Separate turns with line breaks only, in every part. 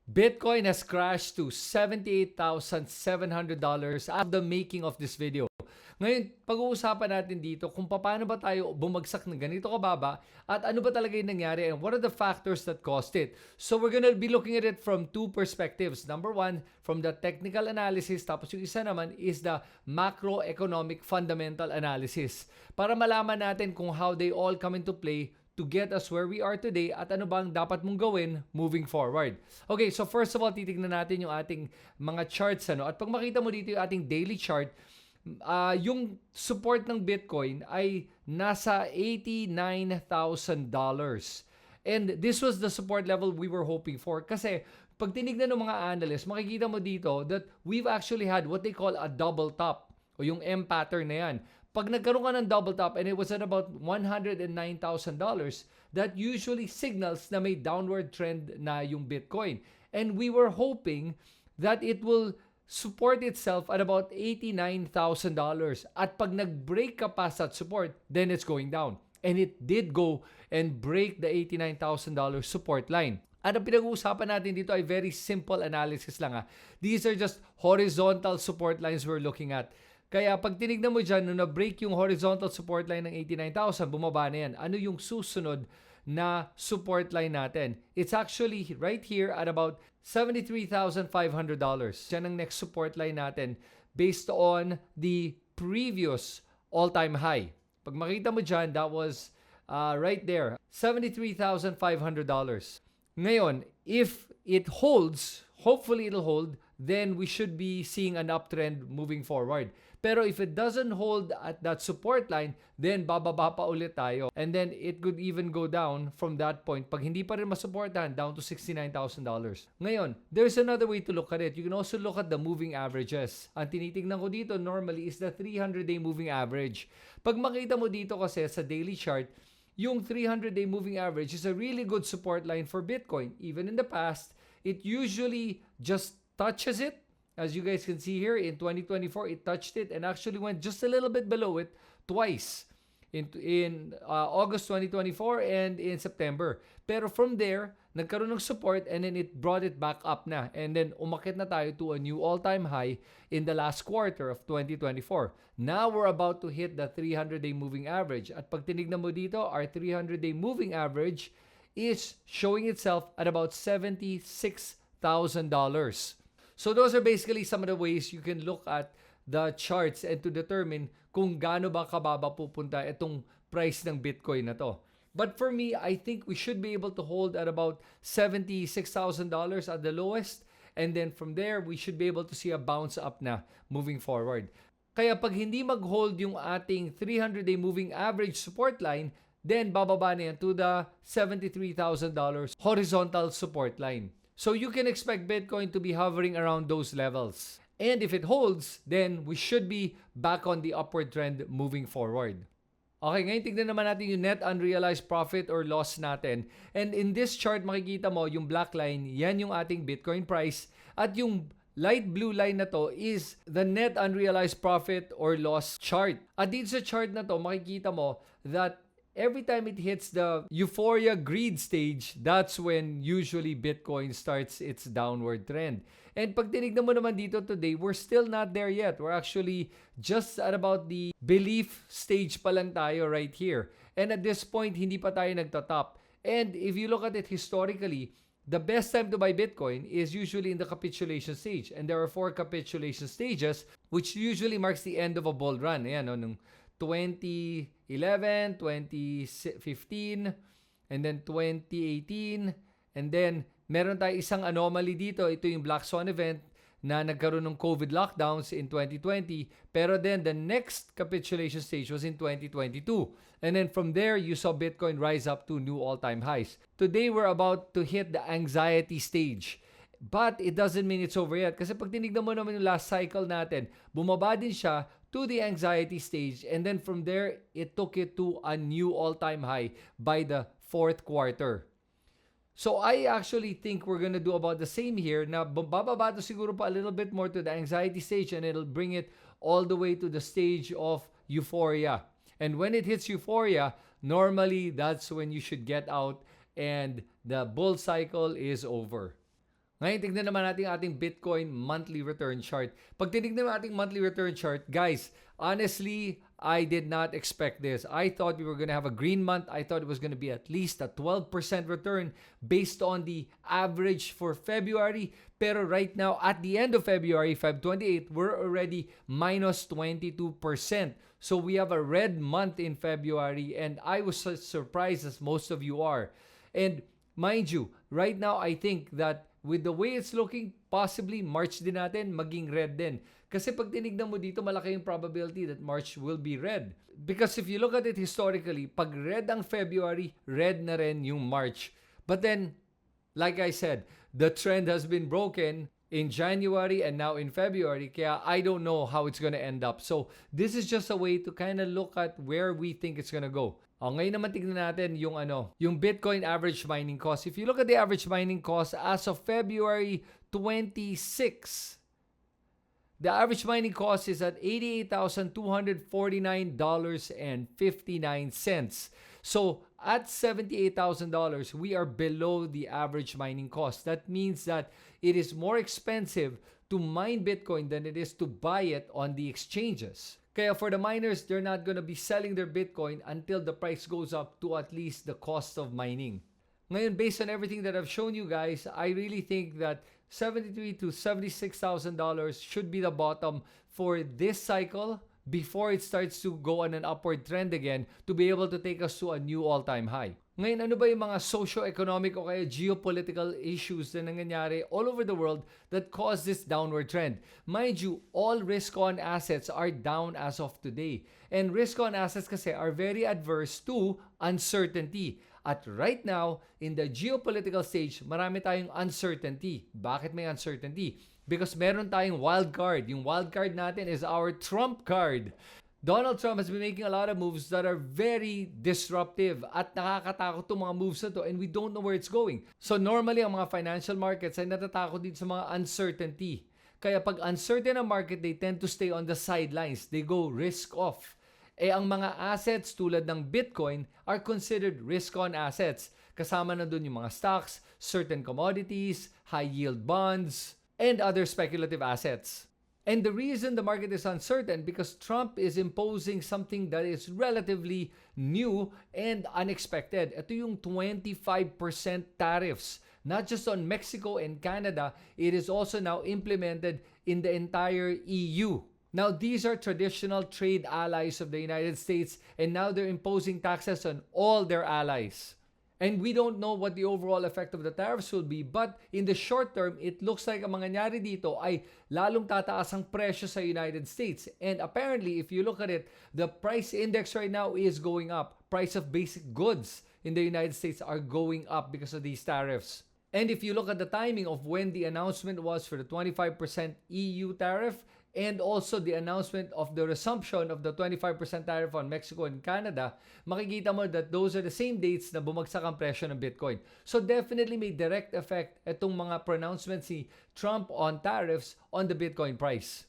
Bitcoin has crashed to $78,700 after the making of this video. Ngayon, pag-uusapan natin dito kung paano ba tayo bumagsak ng ganito kababa at ano ba talaga yung nangyari and what are the factors that caused it. So we're gonna be looking at it from two perspectives. Number one, from the technical analysis, tapos yung isa naman is the macroeconomic fundamental analysis. Para malaman natin kung how they all come into play to get us where we are today at ano bang dapat mong gawin moving forward. Okay, so first of all, titignan natin yung ating mga charts. At pag makita mo dito yung ating daily chart, yung support ng Bitcoin ay nasa $89,000. And this was the support level we were hoping for. Kasi pag tinignan ng mga analysts, makikita mo dito that we've actually had what they call a double top o yung M pattern na yan. Pag nagkaroon ka ng double top and it was at about $109,000, that usually signals na may downward trend na yung Bitcoin. And we were hoping that it will support itself at about $89,000. At pag nag-break ka past that support, then it's going down. And it did go and break the $89,000 support line. At ang pinag-uusapan natin dito ay very simple analysis lang. These are just horizontal support lines we're looking at. Kaya pag tinignan mo dyan, nung na-break yung horizontal support line ng 89,000, bumaba na yan. Ano yung susunod na support line natin? It's actually right here at about $73,500. Yan ang next support line natin based on the previous all-time high. Pag makita mo dyan, that was right there, $73,500. Ngayon, if it holds, hopefully it'll hold, then we should be seeing an uptrend moving forward. Pero if it doesn't hold at that support line, then bababa pa ulit tayo. And then it could even go down from that point. Pag hindi pa rin masuportahan, down to $69,000. Ngayon, there's another way to look at it. You can also look at the moving averages. Ang tinitingnan ko dito normally is the 300-day moving average. Pag makita mo dito kasi sa daily chart, yung 300-day moving average is a really good support line for Bitcoin. Even in the past, it usually just touches it. As you guys can see here, in 2024, it touched it and actually went just a little bit below it twice in August 2024 and in September. Pero from there, nagkaroon ng support and then it brought it back up na. And then umakit na tayo to a new all-time high in the last quarter of 2024. Now we're about to hit the 300-day moving average. At pag tinignan mo dito, our 300-day moving average is showing itself at about $76,000. So those are basically some of the ways you can look at the charts and to determine kung gaano ba kababa pupunta itong price ng Bitcoin na to. But for me, I think we should be able to hold at about $76,000 at the lowest. And then from there, we should be able to see a bounce up na moving forward. Kaya pag hindi mag-hold yung ating 300-day moving average support line, then bababa na yan to the $73,000 horizontal support line. So you can expect Bitcoin to be hovering around those levels. And if it holds, then we should be back on the upward trend moving forward. Okay, ngayon tignan naman natin yung net unrealized profit or loss natin. And in this chart, makikita mo yung black line, yan yung ating Bitcoin price. At yung light blue line na to is the net unrealized profit or loss chart. At dito sa chart na to, makikita mo that every time it hits the euphoria greed stage, that's when usually Bitcoin starts its downward trend. And pag tinignan mo naman dito today, we're still not there yet. We're actually just at about the belief stage pa lang tayo right here. And at this point, hindi pa tayo nagtatop. And if you look at it historically, the best time to buy Bitcoin is usually in the capitulation stage. And there are 4 capitulation stages, which usually marks the end of a bull run. Ayan, nung 2011, 2015, and then 2018, and then meron tayo isang anomaly dito. Ito yung Black Swan event na nagkaroon ng COVID lockdowns in 2020. Pero then the next capitulation stage was in 2022. And then from there, you saw Bitcoin rise up to new all-time highs. Today, we're about to hit the anxiety stage. But it doesn't mean it's over yet. Kasi pag tinignan mo naman yung last cycle natin, bumaba din siya to the anxiety stage. And then from there, it took it to a new all-time high by the 4th quarter. So I actually think we're gonna do about the same here. Na bababa to siguro pa a little bit more to the anxiety stage and it'll bring it all the way to the stage of euphoria. And when it hits euphoria, normally that's when you should get out and the bull cycle is over. Ngayon, tignan naman natin ating Bitcoin monthly return chart. Pag tinignan mo ating monthly return chart, guys, honestly, I did not expect this. I thought we were going to have a green month. I thought it was going to be at least a 12% return based on the average for February. Pero right now, at the end of February, Feb 28, we're already minus 22%. So we have a red month in February, and I was as surprised as most of you are. And mind you, right now, I think that with the way it's looking, possibly March din natin maging red din. Kasi pag tinignan mo dito, malaki yung probability that March will be red. Because if you look at it historically, pag red ang February, red na rin yung March. But then, like I said, the trend has been broken in January and now in February. Kaya I don't know how it's gonna end up. So this is just a way to kind of look at where we think it's gonna go. Ngayon naman tignan natin yung Bitcoin average mining cost. If you look at the average mining cost as of February 26, the average mining cost is at $88,249.59. So at $78,000, we are below the average mining cost. That means that it is more expensive to mine Bitcoin than it is to buy it on the exchanges. Kaya for the miners, they're not going to be selling their Bitcoin until the price goes up to at least the cost of mining. Ngayon, based on everything that I've shown you guys, I really think that $73,000 to $76,000 should be the bottom for this cycle before it starts to go on an upward trend again to be able to take us to a new all-time high. Ngayon, ano ba yung mga socio-economic o kaya geopolitical issues na nangyayari all over the world that cause this downward trend? Mind you, all risk-on assets are down as of today. And risk-on assets kasi are very adverse to uncertainty. At right now, in the geopolitical stage, marami tayong uncertainty. Bakit may uncertainty? Because meron tayong wild card. Yung wild card natin is our trump card. Donald Trump has been making a lot of moves that are very disruptive at nakakatakot itong mga moves na to and we don't know where it's going. So normally, ang mga financial markets ay natatakot din sa mga uncertainty. Kaya pag uncertain ang market, they tend to stay on the sidelines. They go risk off. Ang mga assets tulad ng Bitcoin are considered risk-on assets. Kasama na dun yung mga stocks, certain commodities, high-yield bonds, and other speculative assets. And the reason the market is uncertain because Trump is imposing something that is relatively new and unexpected. Ito yung 25% tariffs. Not just on Mexico and Canada, it is also now implemented in the entire EU. Now, these are traditional trade allies of the United States and now they're imposing taxes on all their allies. And we don't know what the overall effect of the tariffs will be, but in the short term, it looks like ang mangyayari dito ay lalong tataas ang presyo sa United States. And apparently, if you look at it, the price index right now is going up. Price of basic goods in the United States are going up because of these tariffs. And if you look at the timing of when the announcement was for the 25% EU tariff, and also the announcement of the resumption of the 25% tariff on Mexico and Canada, makikita mo that those are the same dates na bumagsak ang presyo ng Bitcoin. So definitely may direct effect itong mga pronouncements ni Trump on tariffs on the Bitcoin price.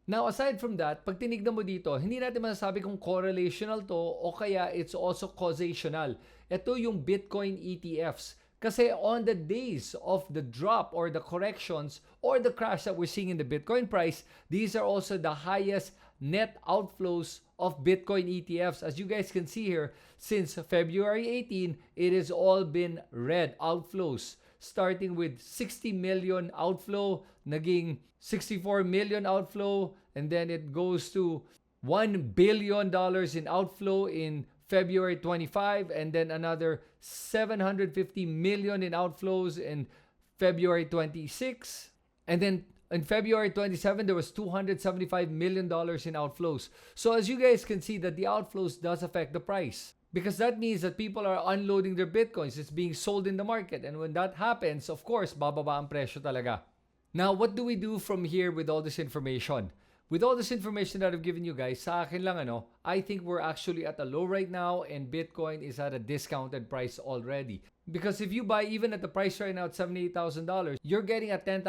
Now, aside from that, pag tinignan mo dito, hindi natin masasabi kung correlational to o kaya it's also causational. Ito yung Bitcoin ETFs. Kasi on the days of the drop or the corrections or the crash that we're seeing in the Bitcoin price, these are also the highest net outflows of Bitcoin ETFs. As you guys can see here, since February 18, it has all been red outflows. Starting with 60 million outflow, naging 64 million outflow, and then it goes to $1 billion in outflow in February 25, and then another 750 million in outflows in February 26. And then in February 27, there was $275 million in outflows. So as you guys can see that the outflows does affect the price. Because that means that people are unloading their Bitcoins. It's being sold in the market. And when that happens, of course, bababa ang presyo talaga. Now, what do we do from here with all this information? With all this information that I've given you guys, sa akin lang I think we're actually at a low right now and Bitcoin is at a discounted price already. Because if you buy even at the price right now at $78,000, you're getting a $10,000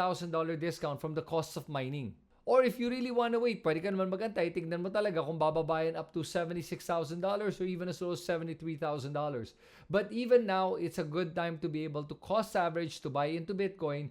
discount from the cost of mining. Or if you really want to wait, pwede ka naman magantay, tignan mo talaga kung bababayan up to $76,000 or even as low as $73,000. But even now, it's a good time to be able to cost average to buy into Bitcoin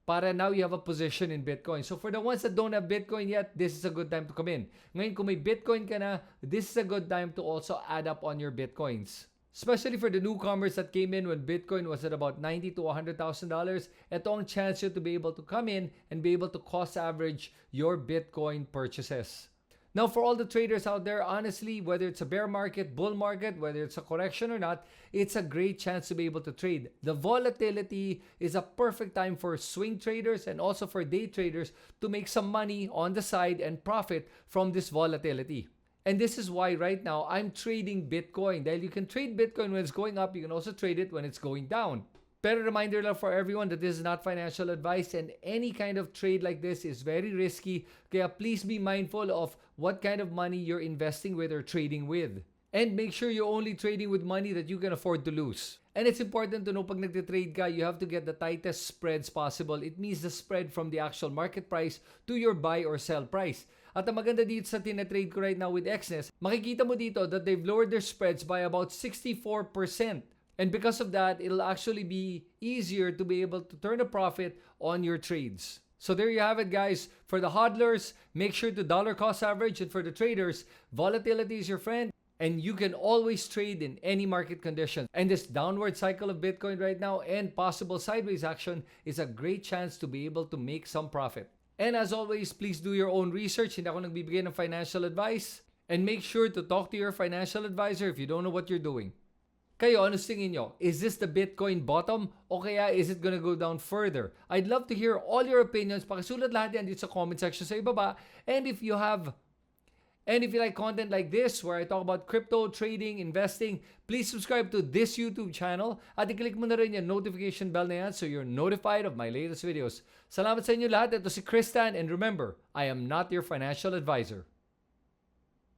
para now you have a position in Bitcoin. So for the ones that don't have Bitcoin yet, this is a good time to come in. Ngayon, kung may Bitcoin ka na, this is a good time to also add up on your Bitcoins. Especially for the newcomers that came in when Bitcoin was at about $90,000 to $100,000, ito ang chance you to be able to come in and be able to cost average your Bitcoin purchases. Now, for all the traders out there, honestly, whether it's a bear market, bull market, whether it's a correction or not, it's a great chance to be able to trade. The volatility is a perfect time for swing traders and also for day traders to make some money on the side and profit from this volatility. And this is why right now I'm trading Bitcoin. Dahil you can trade Bitcoin when it's going up, you can also trade it when it's going down. Pero reminder lang for everyone that this is not financial advice and any kind of trade like this is very risky. Kaya please be mindful of what kind of money you're investing with or trading with. And make sure you're only trading with money that you can afford to lose. And it's important to know pag nagtitrade ka, you have to get the tightest spreads possible. It means the spread from the actual market price to your buy or sell price. At ang maganda dito sa tinatrade ko right now with Exness, makikita mo dito that they've lowered their spreads by about 64%. And because of that, it'll actually be easier to be able to turn a profit on your trades. So there you have it, guys. For the hodlers, make sure to dollar cost average. And for the traders, volatility is your friend. And you can always trade in any market conditions. And this downward cycle of Bitcoin right now and possible sideways action is a great chance to be able to make some profit. And as always, please do your own research. Hindi ako nagbibigay ng financial advice. And make sure to talk to your financial advisor if you don't know what you're doing. Kayo, ano tingin nyo? Is this the Bitcoin bottom? O kaya is it gonna go down further? I'd love to hear all your opinions. Pakisulat lahat yan dito sa comment section sa ibaba. And if you like content like this where I talk about crypto, trading, investing, please subscribe to this YouTube channel at i-click mo na rin yung notification bell na yan so you're notified of my latest videos. Salamat sa inyo lahat. Ito si Kristan and remember, I am not your financial advisor.